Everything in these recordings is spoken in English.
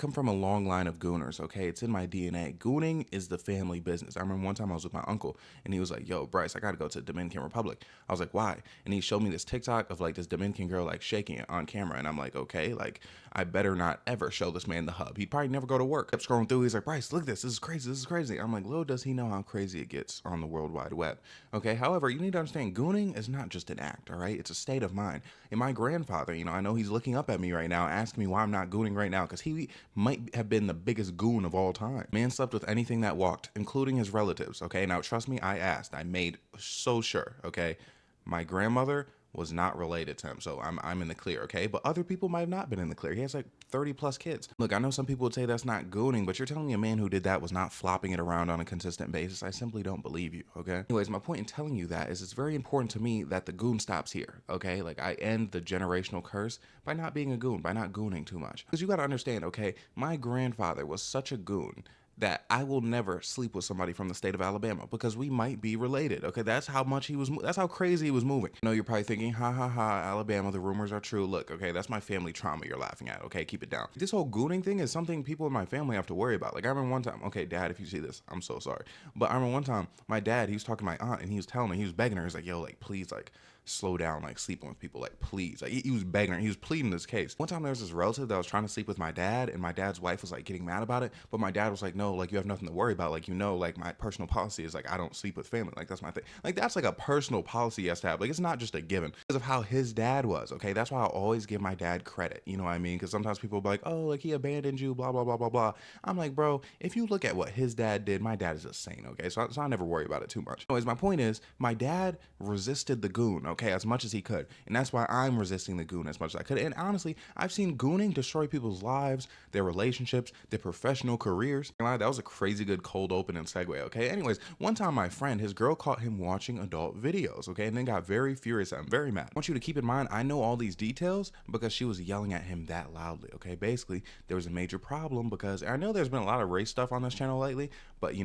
come from a long line of gooners, okay? It's in my DNA. Gooning is the family business. I remember one time I was with my uncle and he was like, yo, Bryce, I gotta go to the Dominican Republic. I was like, why? And he showed me this TikTok of like this Dominican girl like shaking it on camera. And I'm like, okay, like I better not ever show this man the hub. He'd probably never go to work. Kept scrolling through. He's like, Bryce, look at this. This is crazy. This is crazy. I'm like, little does he know how crazy it gets on the World Wide Web. Okay. However, you need to understand gooning is not just an act. All right. It's a state of mind. And my grandfather, I know he's looking up at me right now, asking me why I'm not gooning right now, because he might have been the biggest goon of all time. Man slept with anything that walked, including his relatives. Okay. Now, trust me, I asked. I made so sure. Okay. My grandmother was not related to him, so I'm in the clear, okay? But other people might have not been in the clear. He has like 30 plus kids. Look, I know some people would say that's not gooning, but you're telling me a man who did that was not flopping it around on a consistent basis. I simply don't believe you, okay? Anyways, my point in telling you that is it's very important to me that the goon stops here, okay? Like I end the generational curse by not being a goon, by not gooning too much. Because you gotta understand, okay, my grandfather was such a goon that I will never sleep with somebody from the state of Alabama because we might be related. Okay, that's how much that's how crazy he was moving. I know you're probably thinking, ha ha ha, Alabama, the rumors are true. Look, okay, that's my family trauma you're laughing at. Okay, keep it down. This whole gooning thing is something people in my family have to worry about. Like I remember one time, okay, Dad, if you see this, I'm so sorry. But I remember one time, my dad, he was talking to my aunt and he was telling her, he was begging her, he's like, yo, like, please, like, slow down, like sleeping with people, like please. Like he was begging her, he was pleading this case. One time there was this relative that was trying to sleep with my dad and my dad's wife was like getting mad about it, but my dad was like, no, like you have nothing to worry about, like like my personal policy is like I don't sleep with family, like that's my thing. Like that's like a personal policy he has to have. Like it's not just a given because of how his dad was. Okay, that's why I always give my dad credit, you know what I mean? Because sometimes people will be like, oh, like he abandoned you, blah blah blah blah blah. I'm like, bro, if you look at what his dad did, my dad is a saint. Okay, so I never worry about it too much. Anyways, my point is my dad resisted the goon, okay, as much as he could. And that's why I'm resisting the goon as much as I could. And honestly, I've seen gooning destroy people's lives, their relationships, their professional careers. That was a crazy good cold open and segue, okay? Anyways, one time my friend, his girl caught him watching adult videos, okay? And then got very furious at him, very mad. I want you to keep in mind, I know all these details because she was yelling at him that loudly, okay? Basically, there was a major problem because I know there's been a lot of race stuff on this channel lately, but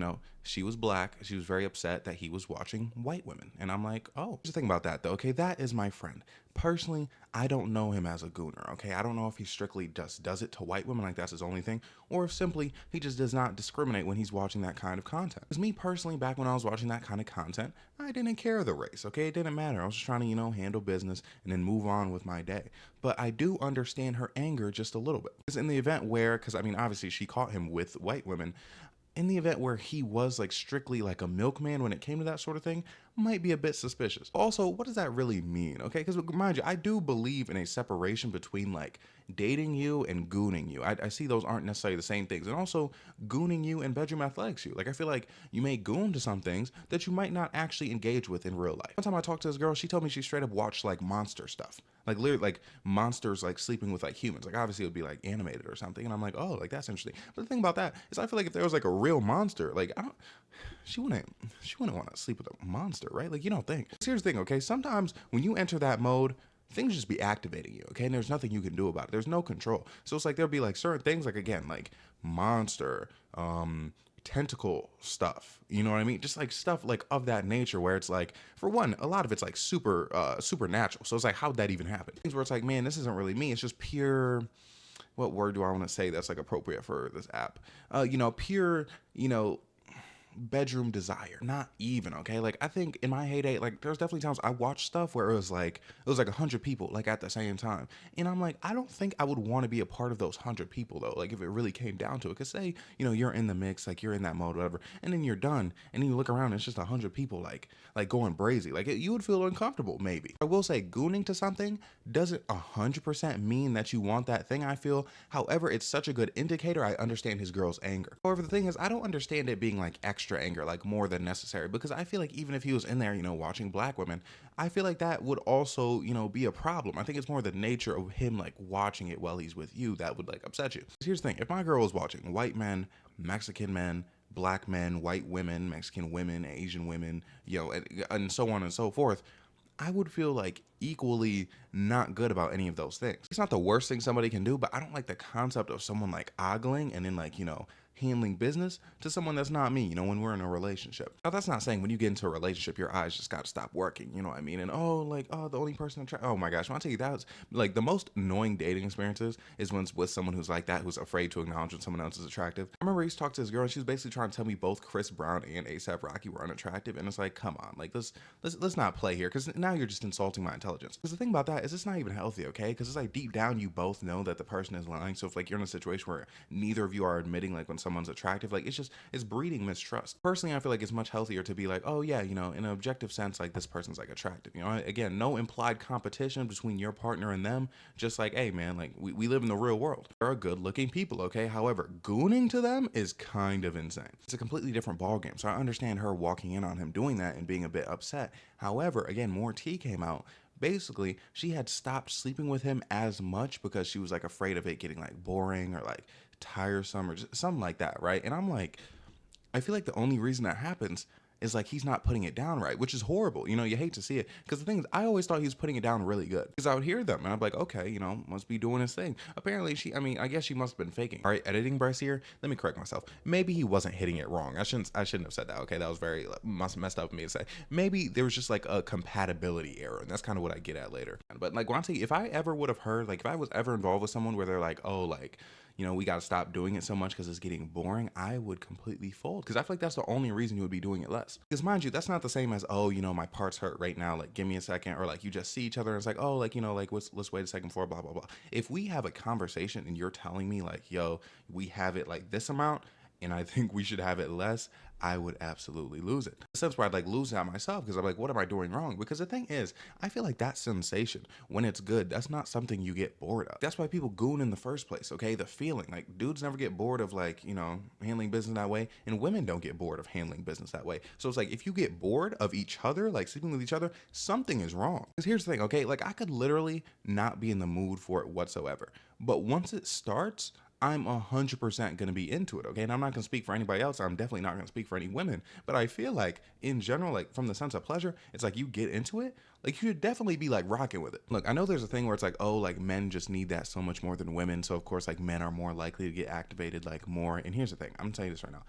she was black. She was very upset that he was watching white women. And I'm like, oh, here's the thing about that though, okay? That is my friend. Personally, I don't know him as a gooner, okay? I don't know if he strictly just does it to white women, like that's his only thing, or if simply he just does not discriminate when he's watching that kind of content. Because me personally, back when I was watching that kind of content, I didn't care the race, okay? It didn't matter. I was just trying to, handle business and then move on with my day. But I do understand her anger just a little bit. Because in the event where, because I mean, obviously she caught him with white women, in the event where he was like strictly like a milkman when it came to that sort of thing, might be a bit suspicious. Also, what does that really mean? Okay, because mind you, I do believe in a separation between like dating you and gooning you. I see those aren't necessarily the same things. And also gooning you and bedroom athletics you. Like I feel like you may goon to some things that you might not actually engage with in real life. One time I talked to this girl, she told me she straight up watched like monster stuff. Like literally like monsters like sleeping with like humans. Like obviously it would be like animated or something. And I'm like, oh, like that's interesting. But the thing about that is I feel like if there was like a real monster, like she wouldn't want to sleep with a monster, right? Like you don't think. Here's the thing, okay? Sometimes when you enter that mode, things just be activating you, okay? And there's nothing you can do about it. There's no control. So it's like there'll be like certain things, like again, like monster, tentacle stuff, you know what I mean? Just like stuff like of that nature where it's like, for one, a lot of it's like supernatural. So it's like, how'd that even happen? Things where it's like, man, this isn't really me. It's just pure, what word do I want to say that's like appropriate for this app? Pure, bedroom desire. Not even, okay? Like I think in my heyday, like there's definitely times I watched stuff where it was like 100 people like at the same time, and I'm like, I don't think I would want to be a part of those 100 people though, like if it really came down to it. Because say you're in the mix, like you're in that mode, whatever, and then you're done and then you look around and it's just 100 people like going brazy, like you would feel uncomfortable. Maybe I will say gooning to something doesn't 100% mean that you want that thing, I feel. However, it's such a good indicator. I understand his girl's anger. However, the thing is, I don't understand it being like extra anger, like more than necessary, because I feel like even if he was in there, watching black women, I feel like that would also, be a problem. I think it's more the nature of him like watching it while he's with you that would like upset you. Here's the thing, if my girl was watching white men, Mexican men, black men, white women, Mexican women, Asian women, and so on and so forth, I would feel like equally not good about any of those things. It's not the worst thing somebody can do, but I don't like the concept of someone like ogling and then like, handling business to someone that's not me, when we're in a relationship. Now, that's not saying when you get into a relationship, your eyes just got to stop working, you know what I mean? And the only person oh my gosh, when I tell you that's like the most annoying dating experiences is when it's with someone who's like that, who's afraid to acknowledge when someone else is attractive. I remember he talked to this girl and she was basically trying to tell me both Chris Brown and ASAP Rocky were unattractive. And it's like, come on, like let's not play here because now you're just insulting my intelligence. Because the thing about that is it's not even healthy, okay? Because it's like deep down you both know that the person is lying. So if like you're in a situation where neither of you are admitting like when someone's attractive, like it's breeding mistrust. Personally, I feel like it's much healthier to be like, oh yeah, in an objective sense, like this person's like attractive. Again, no implied competition between your partner and them. Just like, hey man, like we live in the real world. There are good looking people, okay? However, gooning to them is kind of insane. It's a completely different ballgame. So I understand her walking in on him doing that and being a bit upset. However, again, more tea came out. Basically, she had stopped sleeping with him as much because she was like afraid of it getting like boring or like tiresome or just something like that, right? And I'm like, I feel like the only reason that happens is like he's not putting it down right, which is horrible. You hate to see it because the thing is, I always thought he was putting it down really good because I would hear them and I'm like, okay, must be doing his thing. Apparently, I guess she must have been faking. All right, editing Bryce here. Let me correct myself. Maybe he wasn't hitting it wrong. I shouldn't have said that. Okay, that was very messed up of me to say. Maybe there was just like a compatibility error, and that's kind of what I get at later. But like when I tell you, if I ever would have heard, like if I was ever involved with someone where they're like, oh, like we got to stop doing it so much because it's getting boring, I would completely fold because I feel like that's the only reason you would be doing it less. Because mind you, that's not the same as, oh, my parts hurt right now, like give me a second, or like you just see each other and it's like, oh, like, like let's wait a second for blah, blah, blah. If we have a conversation and you're telling me like, yo, we have it like this amount, and I think we should have it less, I would absolutely lose it. In a sense where I'd like lose that myself because I'm like, what am I doing wrong? Because the thing is, I feel like that sensation, when it's good, that's not something you get bored of. That's why people goon in the first place, okay? The feeling. Like, dudes never get bored of like, handling business that way, and women don't get bored of handling business that way. So it's like, if you get bored of each other, like sleeping with each other, something is wrong. Because here's the thing, okay? Like, I could literally not be in the mood for it whatsoever. But once it starts, I'm 100% going to be into it, okay? And I'm not going to speak for anybody else. I'm definitely not going to speak for any women. But I feel like, in general, like from the sense of pleasure, it's like you get into it, like you should definitely be like rocking with it. Look, I know there's a thing where it's like, oh, like men just need that so much more than women. So, of course, like men are more likely to get activated like more. And here's the thing. I'm going to tell you this right now.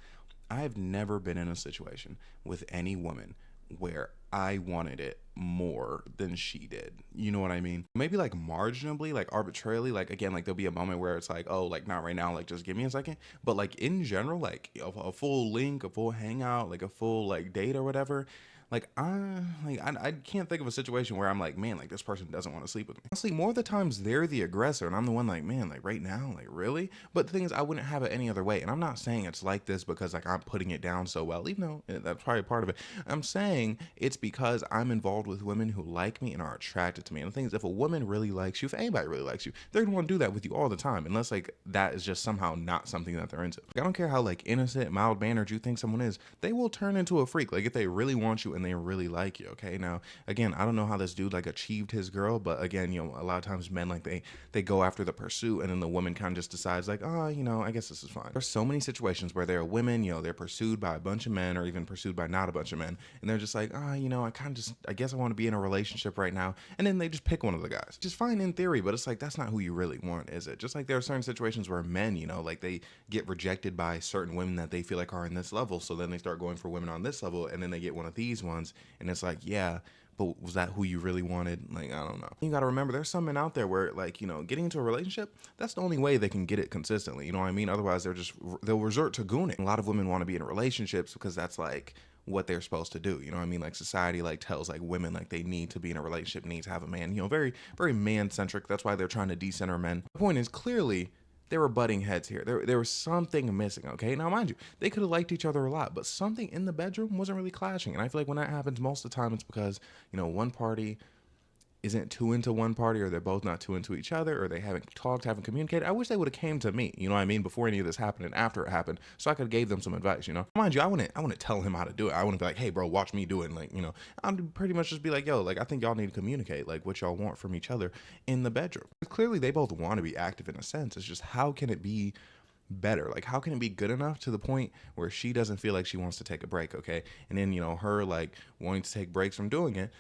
I've never been in a situation with any woman where I wanted it more than she did. You know what I mean? Maybe like marginally, like arbitrarily, like again, like there'll be a moment where it's like, oh, like not right now, like just give me a second. But like in general, like a full link, a full hangout, like a full like date or whatever. I can't think of a situation where I'm like, man, like this person doesn't want to sleep with me. Honestly, more of the times they're the aggressor and I'm the one like, man, like right now, like really? But the thing is, I wouldn't have it any other way. And I'm not saying it's like this because like I'm putting it down so well, even though that's probably part of it. I'm saying it's because I'm involved with women who like me and are attracted to me. And the thing is, if a woman really likes you, if anybody really likes you, they're gonna want to do that with you all the time, unless like that is just somehow not something that they're into. Like, I don't care how like innocent, mild mannered you think someone is, they will turn into a freak. Like if they really want you and they really like you, okay? Now, again, I don't know how this dude like achieved his girl, but again, a lot of times men like they go after the pursuit and then the woman kind of just decides like, oh, I guess this is fine. There's so many situations where there are women, they're pursued by a bunch of men or even pursued by not a bunch of men, and they're just like, I guess I want to be in a relationship right now, and then they just pick one of the guys. Just fine in theory, but it's like that's not who you really want, is it? Just like there are certain situations where men, like they get rejected by certain women that they feel like are in this level, so then they start going for women on this level, and then they get one of these ones, and it's like, yeah, but was that who you really wanted? Like, I don't know. You got to remember, there's some men out there where like, getting into a relationship, that's the only way they can get it consistently. You know what I mean? Otherwise they'll resort to gooning. A lot of women want to be in relationships because that's like what they're supposed to do. You know what I mean? Like society like tells like women like they need to be in a relationship, need to have a man, very, very man centric. That's why they're trying to decenter men. The point is, clearly there were butting heads here. There was something missing, okay? Now, mind you, they could have liked each other a lot, but something in the bedroom wasn't really clashing. And I feel like when that happens, most of the time it's because, one party isn't too into one party, or they're both not too into each other, or they haven't talked, haven't communicated. I wish they would have came to me, you know what I mean, before any of this happened and after it happened, so I could have gave them some advice, Mind you, I wouldn't tell him how to do it. I wouldn't be like, hey bro, watch me do it. And like, I'd pretty much just be like, yo, like I think y'all need to communicate like what y'all want from each other in the bedroom. Clearly they both want to be active in a sense. It's just, how can it be better? Like, how can it be good enough to the point where she doesn't feel like she wants to take a break, okay? And then, her like wanting to take breaks from doing it,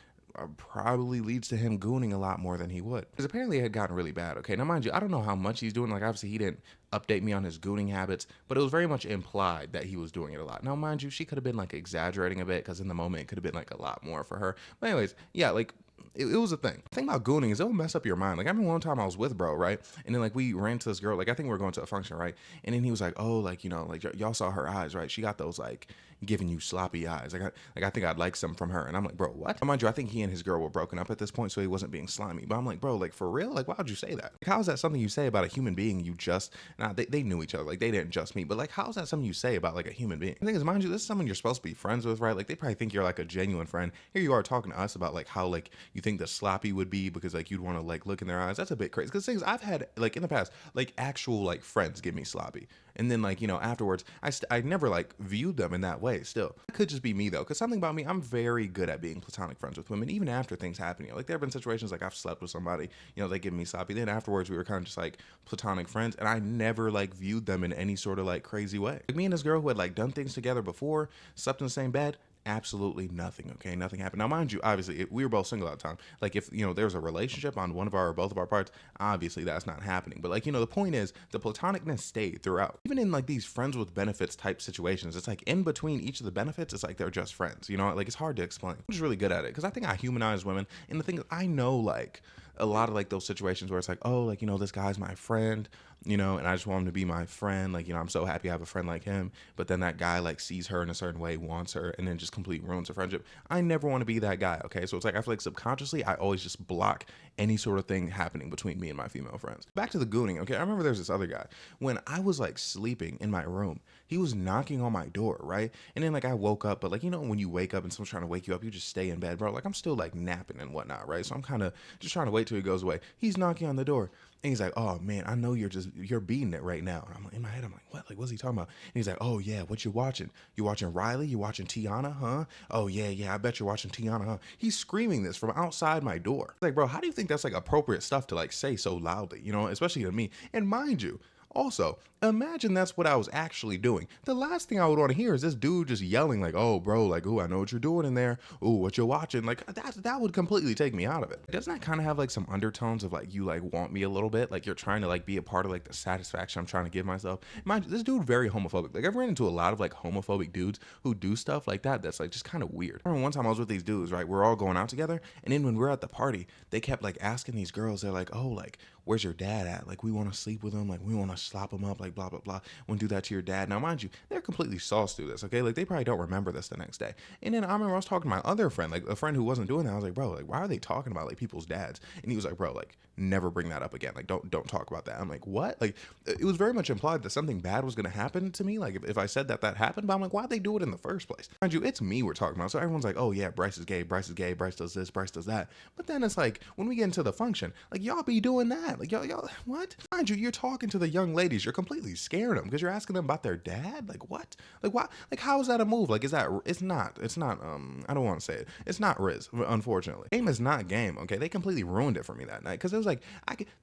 probably leads to him gooning a lot more than he would. Because apparently it had gotten really bad. Okay, now mind you, I don't know how much he's doing. Like obviously he didn't update me on his gooning habits, but it was very much implied that he was doing it a lot. Now mind you, she could have been like exaggerating a bit because in the moment it could have been like a lot more for her. But anyways, yeah, like it was a thing. The thing about gooning is it'll mess up your mind. Like I remember one time I was with bro, right? And then like we ran to this girl, like I think we were going to a function, right? And then he was like, oh, like, you know, like y'all saw her eyes, right? She got those like giving you sloppy eyes. I think I'd like some from her. And I'm like, bro, what? Mind you, I think he and his girl were broken up at this point, so he wasn't being slimy. But I'm like, bro, like for real? Like why would you say that? Like, how is that something you say about a human being you just they knew each other, like they didn't just meet, but like how is that something you say about like a human being? The thing is, mind you, this is someone you're supposed to be friends with, right? Like they probably think you're like a genuine friend. Here you are talking to us about like how like you think the sloppy would be because like you'd want to like look in their eyes. That's a bit crazy. Because things I've had like in the past, like actual like friends give me sloppy. And then like, you know, afterwards, I never like viewed them in that way still. It could just be me though. Cause something about me, I'm very good at being platonic friends with women, even after things happen. You know, like there have been situations like I've slept with somebody, you know, they give me sloppy. Then afterwards we were kind of just like platonic friends. And I never like viewed them in any sort of like crazy way. Like me and this girl who had like done things together before, slept in the same bed, absolutely nothing. Okay, nothing happened. Now mind you, obviously we were both single at the time. Like if you know there's a relationship on one of our or both of our parts, obviously that's not happening. But like, you know, the point is the platonicness stayed throughout. Even in like these friends with benefits type situations, it's like in between each of the benefits, it's like they're just friends, you know, like it's hard to explain. I'm just really good at it because I think I humanize women. And the thing is, I know like a lot of like those situations where it's like, oh, like, you know, this guy's my friend, you know, and I just want him to be my friend. Like, you know, I'm so happy I have a friend like him. But then that guy like sees her in a certain way, wants her, and then just completely ruins the friendship. I never want to be that guy. Okay. So it's like, I feel like subconsciously, I always just block any sort of thing happening between me and my female friends. Back to the gooning. Okay. I remember there's this other guy when I was like sleeping in my room, he was knocking on my door. Right. And then like I woke up, but like, you know, when you wake up and someone's trying to wake you up, you just stay in bed, bro. Like I'm still like napping and whatnot. Right. So I'm kind of just trying to wait till he goes away. He's knocking on the door. And he's like, oh man, I know you're beating it right now. And I'm like, in my head, I'm like, what? Like, what's he talking about? And he's like, oh yeah, what you watching? You watching Riley? You watching Tiana, huh? Oh yeah, I bet you're watching Tiana, huh? He's screaming this from outside my door. Like, bro, how do you think that's like appropriate stuff to like say so loudly? You know, especially to me. And mind you, also, imagine that's what I was actually doing. The last thing I would want to hear is this dude just yelling like, "Oh, bro, like, ooh, I know what you're doing in there. Ooh, what you're watching." Like that would completely take me out of it. Doesn't that kind of have like some undertones of like you like want me a little bit, like you're trying to like be a part of like the satisfaction I'm trying to give myself? Mind you, this dude very homophobic. Like I've ran into a lot of like homophobic dudes who do stuff like that. That's like just kind of weird. I remember one time I was with these dudes, right? We're all going out together, and then when we're at the party, they kept like asking these girls. They're like, "Oh, like, where's your dad at? Like, we want to sleep with him. Like, we want to slop him up. Like, blah, blah, blah. Wouldn't do that to your dad." Now, mind you, they're completely sauced through this, okay? Like, they probably don't remember this the next day. And then I remember I was talking to my other friend, like, a friend who wasn't doing that. I was like, bro, like, why are they talking about, like, people's dads? And he was like, bro, like, never bring that up again. Like, don't talk about that. I'm like, what? Like, it was very much implied that something bad was going to happen to me. Like, if I said that happened, but I'm like, why'd they do it in the first place? Mind you, it's me we're talking about. So everyone's like, oh, yeah, Bryce is gay. Bryce is gay. Bryce does this. Bryce does that. But then it's like, when we get into the function, like, y'all be doing that. Like, y'all, what? Mind you, you're talking to the young ladies. You're completely scaring them because you're asking them about their dad. Like, what? Like, why? Like, how is that a move? Like, it's not, I don't want to say it. It's not Riz, unfortunately. Game is not game, okay? They completely ruined it for me that night because it was like,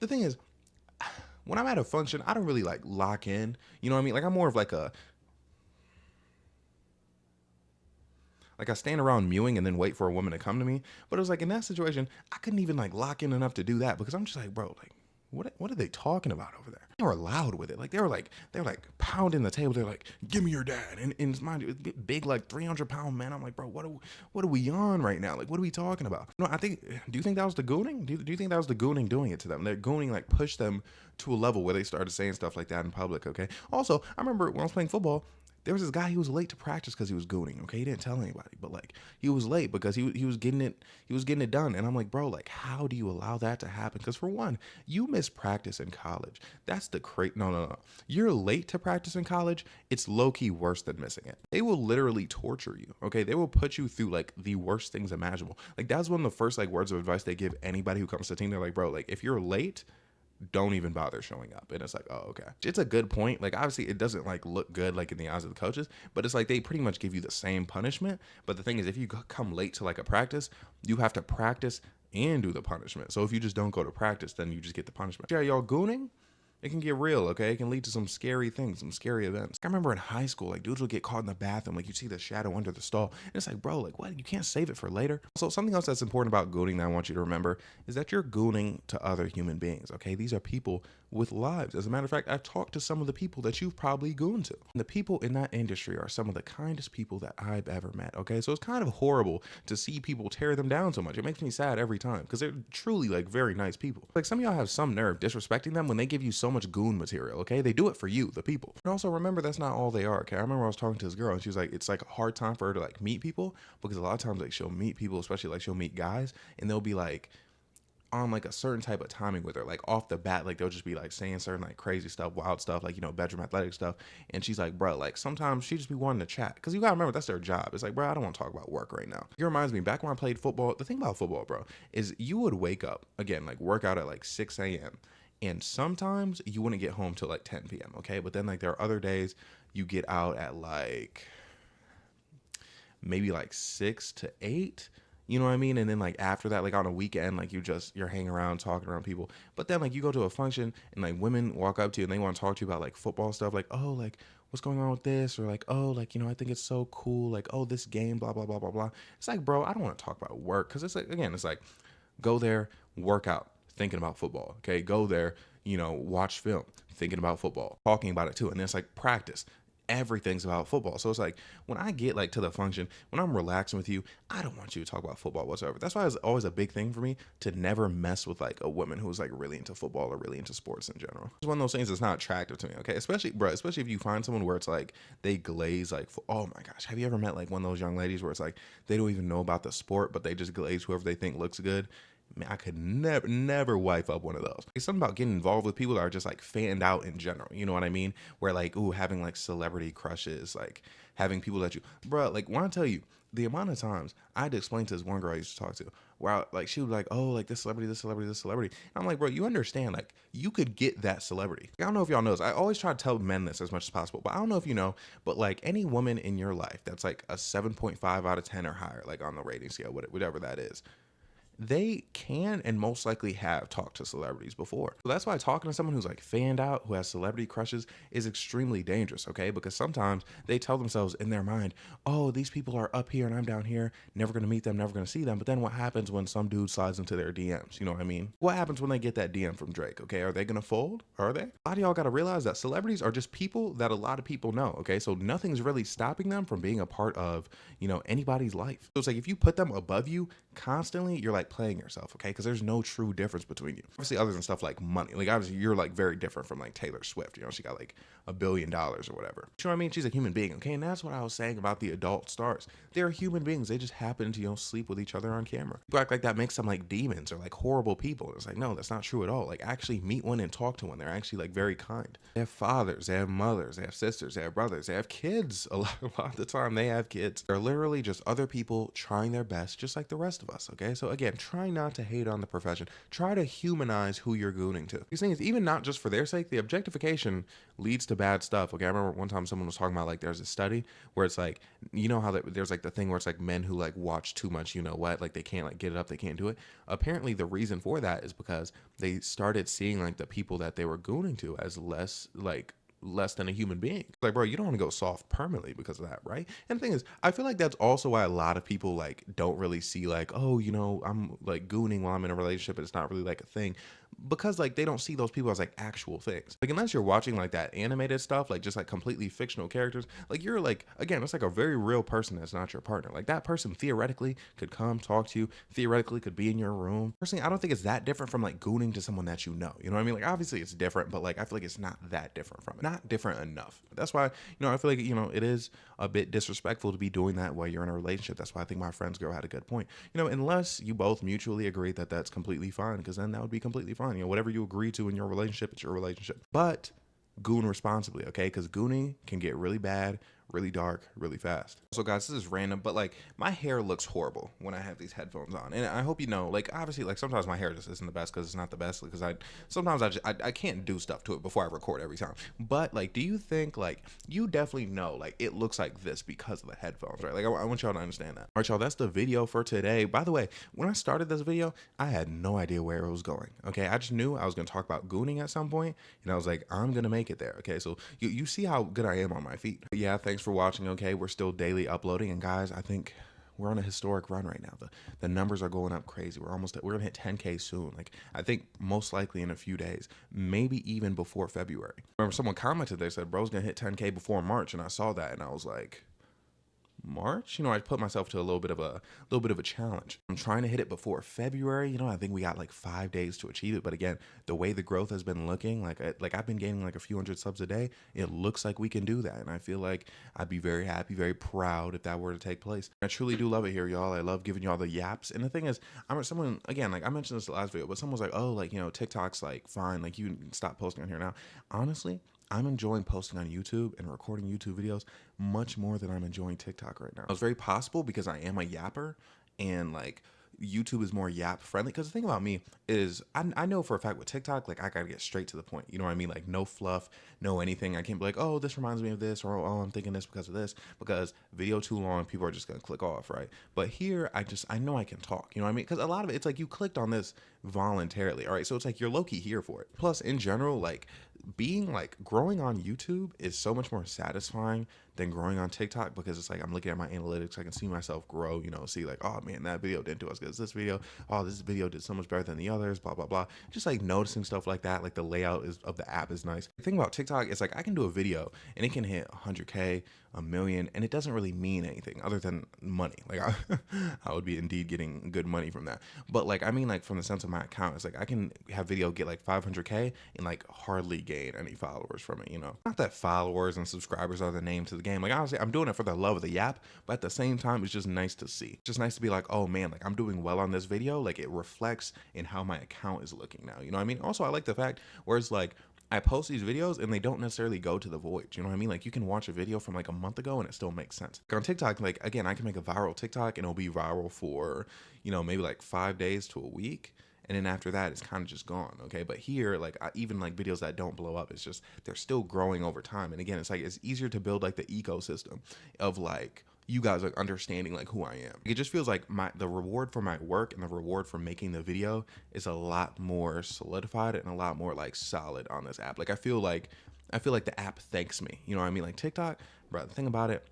the thing is, when I'm at a function, I don't really like lock in. You know what I mean? Like, I'm more of like I stand around mewing and then wait for a woman to come to me. But it was like in that situation, I couldn't even like lock in enough to do that because I'm just like, bro, like, what are they talking about over there? They were loud with it. Like they were like pounding the table. They're like, give me your dad. And mind you, it's big like 300-pound man. I'm like, bro, what are we on right now? Like, what are we talking about? No, do you think that was the gooning? Do you think that was the gooning doing it to them? They're gooning like pushed them to a level where they started saying stuff like that in public. Okay. Also, I remember when I was playing football, there was this guy, he was late to practice because he was gooning, okay? He didn't tell anybody, but like he was late because he was getting it done. And I'm like, bro, like how do you allow that to happen? Because for one, you miss practice in college. That's the no. You're late to practice in college. It's low-key worse than missing it. They will literally torture you, okay? They will put you through like the worst things imaginable. Like that's one of the first like words of advice they give anybody who comes to the team. They're like, bro, like if you're late, don't even bother showing up. And it's like, oh, okay. It's a good point. Like obviously it doesn't like look good like in the eyes of the coaches, but it's like they pretty much give you the same punishment. But the thing is, if you come late to like a practice, you have to practice and do the punishment. So if you just don't go to practice, then you just get the punishment. Yeah, y'all gooning? It can get real, okay? It can lead to some scary things, some scary events. I remember in high school, like dudes would get caught in the bathroom, like you see the shadow under the stall. And it's like, bro, like what? You can't save it for later. So something else that's important about gooning that I want you to remember is that you're gooning to other human beings, okay? These are people with lives. As a matter of fact, I've talked to some of the people that you've probably gooned to. And the people in that industry are some of the kindest people that I've ever met, okay? So it's kind of horrible to see people tear them down so much. It makes me sad every time because they're truly like very nice people. Like some of y'all have some nerve disrespecting them when they give you so much goon material, okay? They do it for you, the people. And also remember that's not all they are, okay? I remember I was talking to this girl and she was like, it's like a hard time for her to like meet people because a lot of times like she'll meet people, especially like she'll meet guys and they'll be like, on like a certain type of timing with her, like off the bat, like they'll just be like saying certain like crazy stuff, wild stuff, like, you know, bedroom athletic stuff. And she's like, bro, like sometimes she just be wanting to chat because you gotta remember that's their job. It's like, bro, I don't want to talk about work right now. It reminds me back when I played football. The thing about football, bro, is you would wake up again, like work out at like 6 a.m. and sometimes you wouldn't get home till like 10 p.m. Okay, but then like there are other days you get out at like maybe like 6 to 8. You know what I mean? And then like after that, like on a weekend, like you're hanging around talking around people. But then like you go to a function and like women walk up to you and they want to talk to you about like football stuff, like, oh, like what's going on with this? Or like, oh, like, you know, I think it's so cool, like, oh, this game, blah, blah, blah, blah, blah. It's like, bro, I don't want to talk about work because it's like, again, it's like go there, work out, thinking about football. Okay, go there, you know, watch film, thinking about football, talking about it too. And then it's like practice. Everything's about football. So it's like when I get like to the function, when I'm relaxing with you, I don't want you to talk about football whatsoever. That's why it's always a big thing for me to never mess with like a woman who's like really into football or really into sports in general. It's one of those things that's not attractive to me. Okay, especially bro, especially if you find someone where it's like they glaze like, oh my gosh, have you ever met like one of those young ladies where it's like they don't even know about the sport, but they just glaze whoever they think looks good? Man, I could never wife up one of those. It's something about getting involved with people that are just like fanned out in general. You know what I mean? Where like, ooh, having like celebrity crushes, like having people that you, bro, like when I tell you the amount of times I had to explain to this one girl I used to talk to, where like she was like, oh, like this celebrity, this celebrity, this celebrity. And I'm like, bro, you understand? Like you could get that celebrity. I don't know if y'all know this. I always try to tell men this as much as possible, but I don't know if you know, but like any woman in your life that's like a 7.5 out of 10 or higher, like on the rating scale, whatever that is, they can and most likely have talked to celebrities before. So that's why talking to someone who's like fanned out, who has celebrity crushes, is extremely dangerous, okay? Because sometimes they tell themselves in their mind, oh, these people are up here and I'm down here, never gonna meet them, never gonna see them. But then what happens when some dude slides into their DMs? You know what I mean? What happens when they get that DM from Drake, okay? Are they gonna fold? Are they? A lot of y'all gotta realize that celebrities are just people that a lot of people know, okay? So nothing's really stopping them from being a part of, you know, anybody's life. So it's like if you put them above you constantly, you're like playing yourself, okay? Because there's no true difference between you. Obviously, other than stuff like money, like obviously you're like very different from like Taylor Swift. You know, she got like $1 billion or whatever. You know what I mean? She's a human being, okay? And that's what I was saying about the adult stars. They're human beings. They just happen to, you know, sleep with each other on camera. People act like that makes them like demons or like horrible people. It's like, no, that's not true at all. Like actually meet one and talk to one. They're actually like very kind. They have fathers, they have mothers, they have sisters, they have brothers, they have kids. A lot of the time they have kids. They're literally just other people trying their best, just like the rest of us, okay? So again, try not to hate on the profession. Try to humanize who you're gooning to. These things, even not just for their sake, the objectification leads to bad stuff. Okay, I remember one time someone was talking about like there's a study where it's like, you know how there's like the thing where it's like men who like watch too much, you know what, like they can't like get it up, they can't do it. Apparently the reason for that is because they started seeing like the people that they were gooning to as less than a human being. Like, bro, you don't want to go soft permanently because of that, right? And the thing is, I feel like that's also why a lot of people like don't really see like, oh, you know, I'm like gooning while I'm in a relationship and it's not really like a thing. Because like they don't see those people as like actual things. Like unless you're watching like that animated stuff, like just like completely fictional characters, like you're like, again, it's like a very real person that's not your partner. Like that person theoretically could come talk to you, theoretically could be in your room. Personally, I don't think it's that different from like gooning to someone that you know. You know what I mean? Like obviously it's different, but like I feel like it's not that different from it. Not different enough. That's why, you know, I feel like, you know, it is a bit disrespectful to be doing that while you're in a relationship. That's why I think my friend's girl had a good point. You know, unless you both mutually agree that that's completely fine, because then that would be completely fine. You know, whatever you agree to in your relationship, it's your relationship. But goon responsibly, okay? Because gooning can get really bad really dark, really fast. So guys, this is random, but like my hair looks horrible when I have these headphones on. And I hope you know, like obviously like sometimes my hair just isn't the best because it's not the best because I can't do stuff to it before I record every time. But like, do you think like you definitely know like it looks like this because of the headphones, right? Like I want y'all to understand that. All right, y'all, that's the video for today. By the way, when I started this video, I had no idea where it was going. Okay, I just knew I was gonna talk about gooning at some point, and I was like, I'm gonna make it there. Okay, so you see how good I am on my feet. But yeah, thanks for watching. Okay, we're still daily uploading, and guys, I think we're on a historic run right now. The numbers are going up crazy. We're gonna hit 10K soon. Like I think most likely in a few days, maybe even before February. Remember someone commented, they said, bro's gonna hit 10K before March, and I saw that and I was like, March, I put myself to a little bit of a challenge. I'm trying to hit it before February. I think we got like 5 days to achieve it. But again, the way the growth has been looking, like I've been gaining like a few hundred subs a day. It looks like we can do that, and I feel like I'd be very happy, very proud if that were to take place. I truly do love it here, y'all. I love giving y'all the yaps. And the thing is, someone again, like I mentioned this in the last video, but someone was like, oh, like TikTok's like fine, like you can stop posting on here now. Honestly, I'm enjoying posting on YouTube and recording YouTube videos much more than I'm enjoying TikTok right now. It's very possible because I am a yapper and like YouTube is more yap friendly. Because the thing about me is I know for a fact with TikTok, like I gotta get straight to the point. You know what I mean? Like no fluff, no anything. I can't be like, oh, this reminds me of this, or oh, I'm thinking this because of this. Because video too long, people are just gonna click off, right? But here, I know I can talk. You know what I mean? Because a lot of it, it's like you clicked on this voluntarily, all right? So it's like you're low-key here for it. Plus, in general, like growing on YouTube is so much more satisfying than growing on TikTok, because it's like I'm looking at my analytics, I can see myself grow, see like, oh man, that video didn't do as good as this video. Oh, this video did so much better than the others, blah, blah, blah. Just like noticing stuff like that, like the layout of the app is nice. The thing about TikTok is like I can do a video and it can hit 100K, a million, and it doesn't really mean anything other than money. Like I would be indeed getting good money from that. But like, I mean like from the sense of my account, it's like I can have video get like 500K and like hardly gain any followers from it, Not that followers and subscribers are the name to the game. Like honestly, I'm doing it for the love of the yap, but at the same time, it's just nice to see. It's just nice to be like, oh man, like I'm doing well on this video. Like it reflects in how my account is looking now. You know what I mean? Also, I like the fact where it's like, I post these videos and they don't necessarily go to the void. You know what I mean? Like you can watch a video from like a month ago and it still makes sense. Like on TikTok, like again, I can make a viral TikTok and it'll be viral for, maybe like 5 days to a week. And then after that, it's kind of just gone. Okay. But here, like even like videos that don't blow up, it's just, they're still growing over time. And again, it's like, it's easier to build like the ecosystem of like, you guys like understanding like who I am. It just feels like the reward for my work and the reward for making the video is a lot more solidified and a lot more like solid on this app. Like I feel like the app thanks me. You know what I mean? Like TikTok, bro, the thing about it,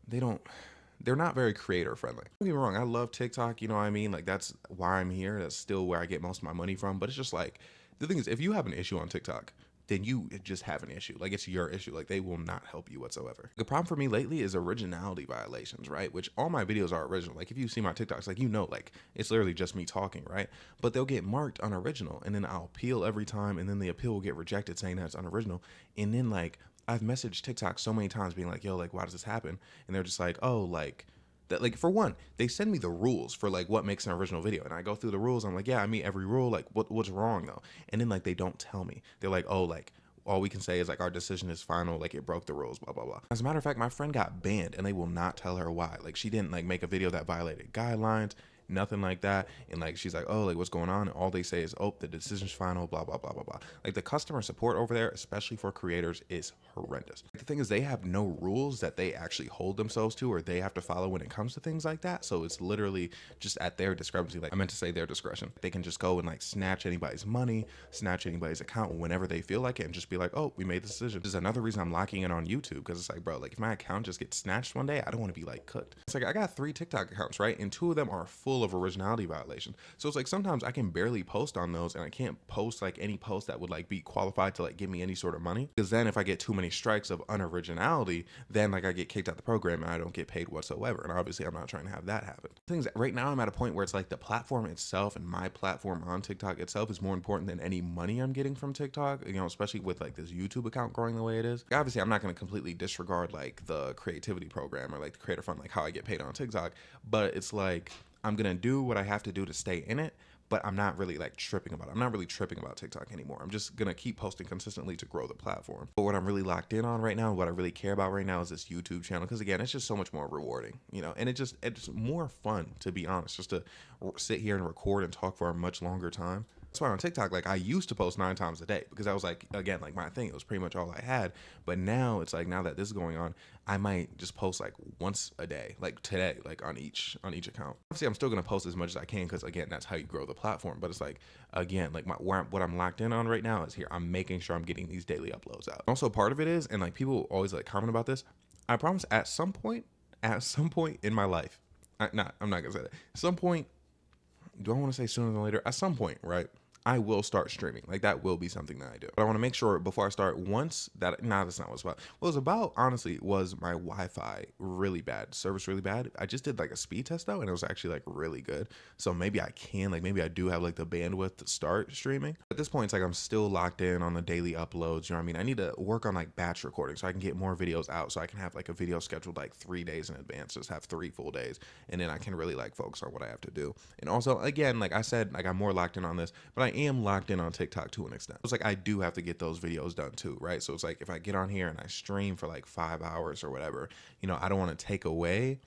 they're not very creator friendly. Don't get me wrong, I love TikTok, you know what I mean? Like that's why I'm here. That's still where I get most of my money from. But it's just like, the thing is, if you have an issue on TikTok, then you just have an issue. Like it's your issue. Like they will not help you whatsoever. The problem for me lately is originality violations, right? Which all my videos are original. Like if you see my TikToks, like like it's literally just me talking, right? But they'll get marked unoriginal, and then I'll appeal every time, and then the appeal will get rejected saying that it's unoriginal. And then like I've messaged TikTok so many times being like, yo, like why does this happen? And they're just like, oh, like that, like for one, they send me the rules for like what makes an original video, and I go through the rules. I'm like, yeah, I meet every rule. Like what's wrong though? And then like they don't tell me. They're like, oh, like all we can say is like our decision is final, like it broke the rules, blah blah blah. As a matter of fact, my friend got banned and they will not tell her why. Like she didn't like make a video that violated guidelines, nothing like that. And like she's like, oh, like what's going on? And all they say is, oh, the decision's final, blah blah blah blah blah. Like the customer support over there, especially for creators, is horrendous. The thing is, they have no rules that they actually hold themselves to or they have to follow when it comes to things like that. So it's literally just at their discrepancy. Like I meant to say their discretion. They can just go and like snatch anybody's money, snatch anybody's account whenever they feel like it, and just be like, oh, we made the decision. This is another reason I'm locking in on YouTube, because it's like, bro, like if my account just gets snatched one day, I don't want to be like cooked. It's like I got 3 TikTok accounts, right? And 2 of them are full of originality violations. So it's like sometimes I can barely post on those, and I can't post like any post that would like be qualified to like give me any sort of money, because then if I get too many strikes of unoriginality, then like I get kicked out the program and I don't get paid whatsoever. And obviously I'm not trying to have that happen. Things right now, I'm at a point where it's like the platform itself and my platform on TikTok itself is more important than any money I'm getting from TikTok, especially with like this YouTube account growing the way it is. Obviously I'm not going to completely disregard like the creativity program or like the creator fund, like how I get paid on TikTok, but it's like I'm going to do what I have to do to stay in it. but I'm not really like tripping about it. I'm not really tripping about TikTok anymore. I'm just gonna keep posting consistently to grow the platform. But what I'm really locked in on right now, what I really care about right now is this YouTube channel, because again, it's just so much more rewarding, you know, and it's more fun, to be honest, just to sit here and record and talk for a much longer time. That's why on TikTok, like I used to post 9 times a day because that was like, again, like my thing. It was pretty much all I had. But now it's like, now that this is going on, I might just post like once a day, like today, like on each account. Obviously, I'm still gonna post as much as I can because again, that's how you grow the platform. But it's like, again, like what I'm locked in on right now is here. I'm making sure I'm getting these daily uploads out. Also, part of it is, and like people always like comment about this. I promise, at some point in my life, I'm not gonna say that. At some point, do I want to say sooner than later? At some point, right? I will start streaming. Like that will be something that I do. But I want to make sure before I start, once that, nah, that's not what it's about. What it was about, honestly, was my Wi-Fi really bad, service really bad. I just did like a speed test though, and it was actually like really good. So maybe I can, like maybe I do have like the bandwidth to start streaming. At this point, it's like I'm still locked in on the daily uploads. You know what I mean? I need to work on like batch recording so I can get more videos out, so I can have like a video scheduled like 3 days in advance, just have 3 full days. And then I can really like focus on what I have to do. And also, again, like I said, like I'm more locked in on this, but I am locked in on TikTok to an extent. It's like I do have to get those videos done too, right? So it's like if I get on here and I stream for like 5 hours or whatever, you know, I don't want to take away,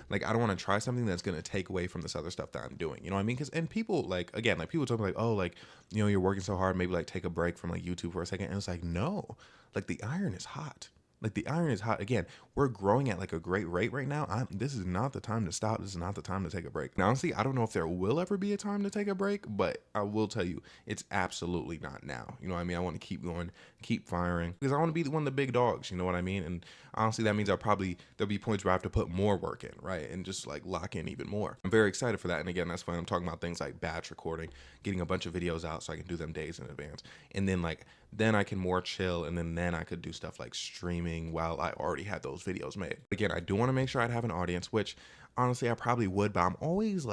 like I don't want to try something that's going to take away from this other stuff that I'm doing. You know what I mean? Because, and people like, again, like people talk like, oh, like, you know, you're working so hard, maybe like take a break from like YouTube for a second. And it's like, no, like the iron is hot. Like the iron is hot. Again, we're growing at like a great rate right now. This is not the time to stop. This is not the time to take a break. Now, honestly, I don't know if there will ever be a time to take a break, but I will tell you, it's absolutely not now. You know what I mean? I want to keep going, keep firing, because I want to be one of the big dogs. You know what I mean? And honestly, that means there'll be points where I have to put more work in, right? And just like lock in even more. I'm very excited for that. And again, that's why I'm talking about things like batch recording, getting a bunch of videos out so I can do them days in advance. And then I can more chill, and then I could do stuff like streaming while I already had those videos made. Again, I do want to make sure I'd have an audience, which honestly I probably would, but I'm always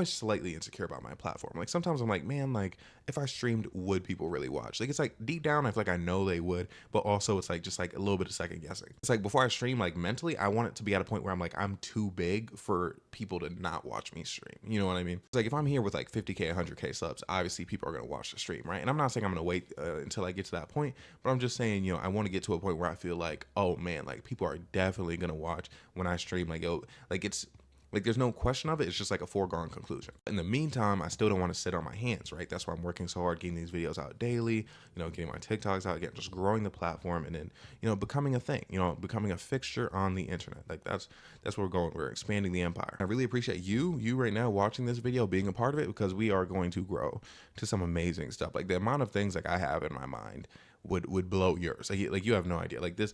slightly insecure about my platform. Like sometimes I'm like, man, like if I streamed, would people really watch? Like it's like deep down, I feel like I know they would, but also it's like just like a little bit of second guessing. It's like before I stream, like mentally, I want it to be at a point where I'm like, I'm too big for people to not watch me stream. You know what I mean? It's like if I'm here with like 50K, 100K subs, obviously people are gonna watch the stream, right? And I'm not saying I'm gonna wait until I get to that point, but I'm just saying, you know, I want to get to a point where I feel like, oh man, like people are definitely gonna watch when I stream. Like yo, like it's like there's no question of it. It's just like a foregone conclusion. In the meantime, I still don't want to sit on my hands, right? That's why I'm working so hard, getting these videos out daily, you know, getting my TikToks out, again, just growing the platform, and then, you know, becoming a thing, you know, becoming a fixture on the internet. Like that's where we're going. We're expanding the empire. I really appreciate you right now watching this video, being a part of it, because we are going to grow to some amazing stuff. Like the amount of things like I have in my mind would blow yours. Like you have no idea. Like this.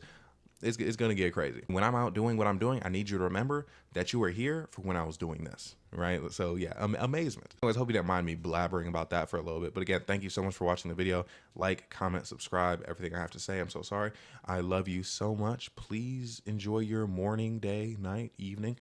It's going to get crazy. When I'm out doing what I'm doing, I need you to remember that you were here for when I was doing this, right? So yeah, amazement. I hope you didn't mind me blabbering about that for a little bit. But again, thank you so much for watching the video. Like, comment, subscribe, everything I have to say. I'm so sorry. I love you so much. Please enjoy your morning, day, night, evening.